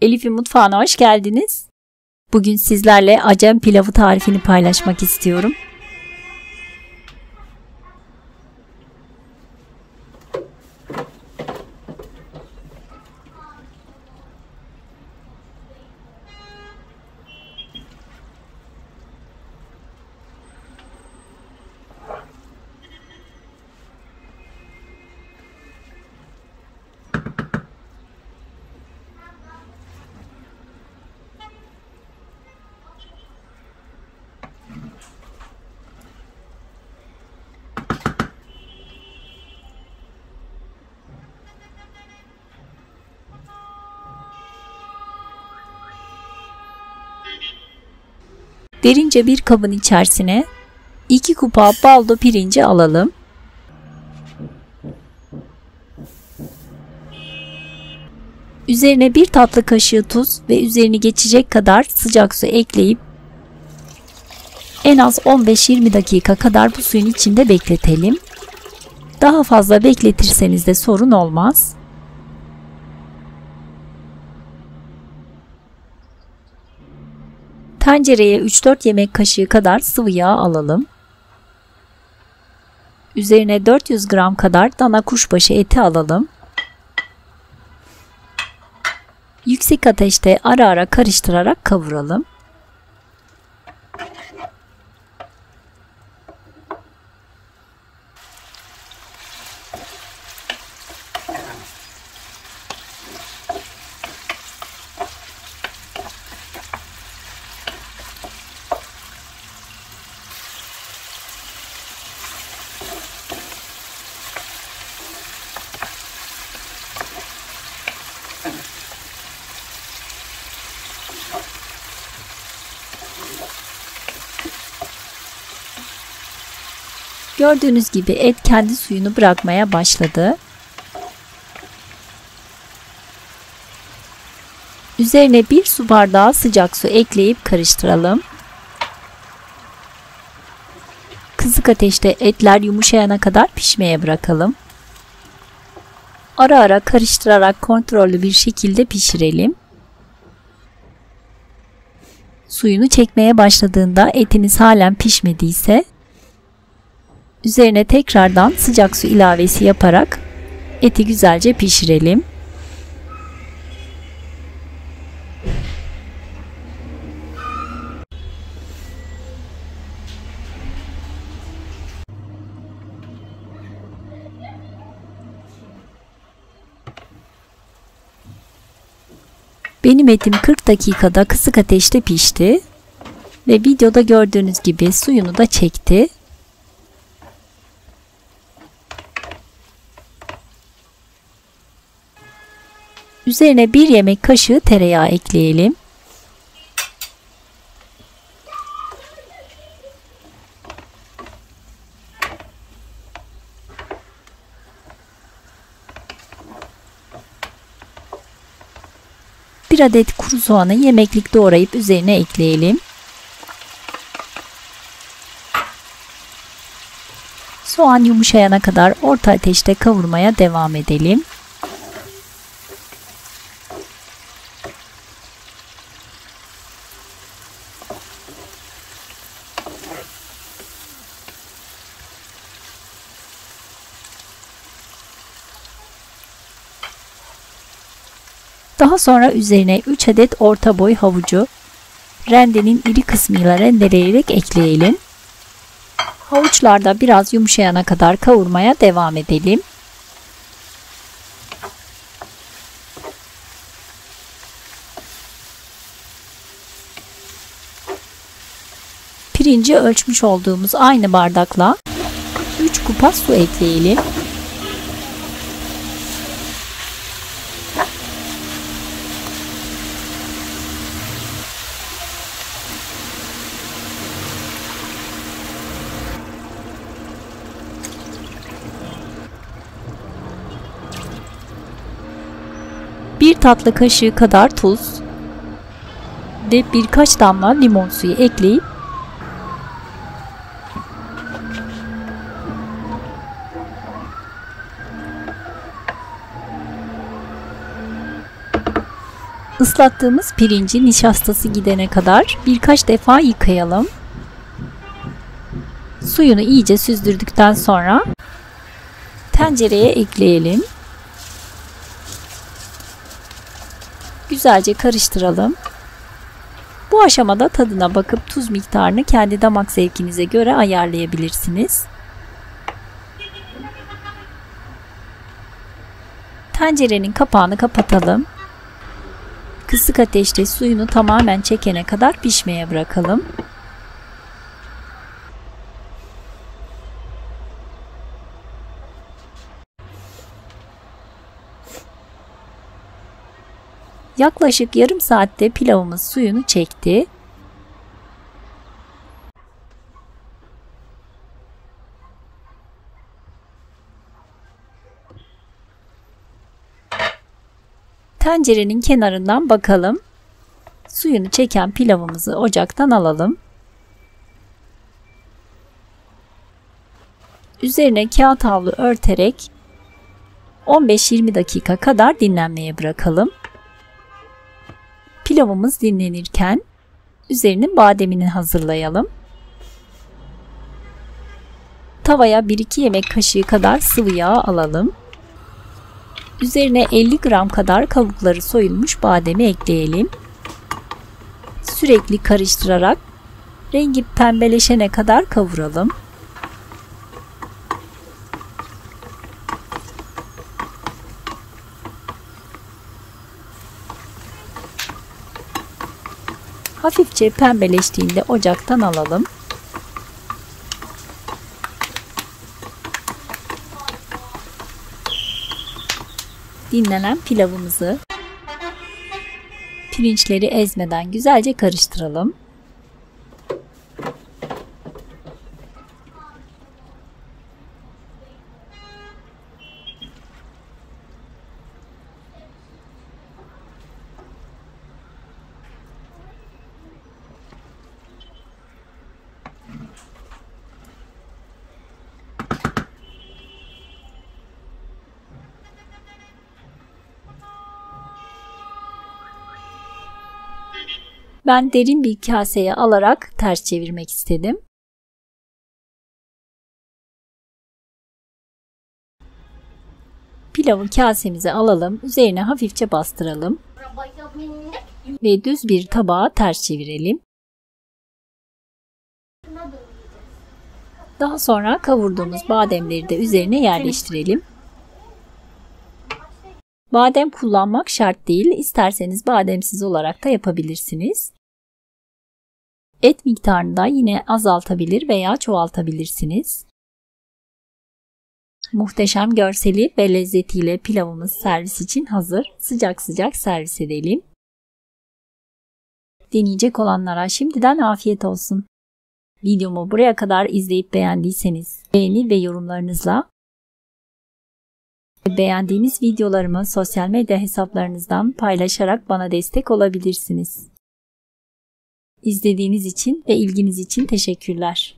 Elif'in mutfağına hoş geldiniz. Bugün sizlerle Acem pilavı tarifini paylaşmak istiyorum. Derince bir kabın içerisine 2 kupa baldo pirinci alalım. Üzerine 1 tatlı kaşığı tuz ve üzerini geçecek kadar sıcak su ekleyip en az 15-20 dakika kadar bu suyun içinde bekletelim. Daha fazla bekletirseniz de sorun olmaz. Tencereye 3-4 yemek kaşığı kadar sıvı yağ alalım. Üzerine 400 gram kadar dana kuşbaşı eti alalım. Yüksek ateşte ara ara karıştırarak kavuralım. Gördüğünüz gibi et kendi suyunu bırakmaya başladı. Üzerine 1 su bardağı sıcak su ekleyip karıştıralım. Kısık ateşte etler yumuşayana kadar pişmeye bırakalım. Ara ara karıştırarak kontrollü bir şekilde pişirelim. Suyunu çekmeye başladığında etiniz halen pişmediyse üzerine tekrardan sıcak su ilavesi yaparak eti güzelce pişirelim. Benim etim 40 dakikada kısık ateşte pişti ve videoda gördüğünüz gibi suyunu da çekti. Üzerine 1 yemek kaşığı tereyağı ekleyelim. Bir adet kuru soğanı yemeklik doğrayıp üzerine ekleyelim. Soğan yumuşayana kadar orta ateşte kavurmaya devam edelim. Daha sonra üzerine 3 adet orta boy havucu rendenin iri kısmıyla rendeleyerek ekleyelim. Havuçlar da biraz yumuşayana kadar kavurmaya devam edelim. Pirinci ölçmüş olduğumuz aynı bardakla 3 kupa su ekleyelim. Bir tatlı kaşığı kadar tuz ve birkaç damla limon suyu ekleyip Islattığımız pirinci nişastası gidene kadar birkaç defa yıkayalım. Suyunu iyice süzdürdükten sonra tencereye ekleyelim. Güzelce karıştıralım. Bu aşamada tadına bakıp tuz miktarını kendi damak zevkinize göre ayarlayabilirsiniz. Tencerenin kapağını kapatalım. Kısık ateşte suyunu tamamen çekene kadar pişmeye bırakalım. Yaklaşık yarım saatte pilavımız suyunu çekti. Tencerenin kenarından bakalım. Suyunu çeken pilavımızı ocaktan alalım. Üzerine kağıt havlu örterek 15-20 dakika kadar dinlenmeye bırakalım. Pilavımız dinlenirken üzerinin bademini hazırlayalım. Tavaya 1-2 yemek kaşığı kadar sıvı yağ alalım. Üzerine 50 gram kadar kabukları soyulmuş bademi ekleyelim. Sürekli karıştırarak rengi pembeleşene kadar kavuralım. Hafifçe pembeleştiğinde ocaktan alalım. Dinlenen pilavımızı pirinçleri ezmeden güzelce karıştıralım. Ben derin bir kaseye alarak ters çevirmek istedim. Pilavı kasemize alalım, üzerine hafifçe bastıralım ve düz bir tabağa ters çevirelim. Daha sonra kavurduğumuz bademleri de üzerine yerleştirelim. Badem kullanmak şart değil, isterseniz bademsiz olarak da yapabilirsiniz. Et miktarını da yine azaltabilir veya çoğaltabilirsiniz. Muhteşem görseli ve lezzetiyle pilavımız servis için hazır. Sıcak sıcak servis edelim. Deneyecek olanlara şimdiden afiyet olsun. Videomu buraya kadar izleyip beğendiyseniz beğeni ve yorumlarınızla, beğendiğiniz videolarımı sosyal medya hesaplarınızdan paylaşarak bana destek olabilirsiniz. İzlediğiniz için ve ilginiz için teşekkürler.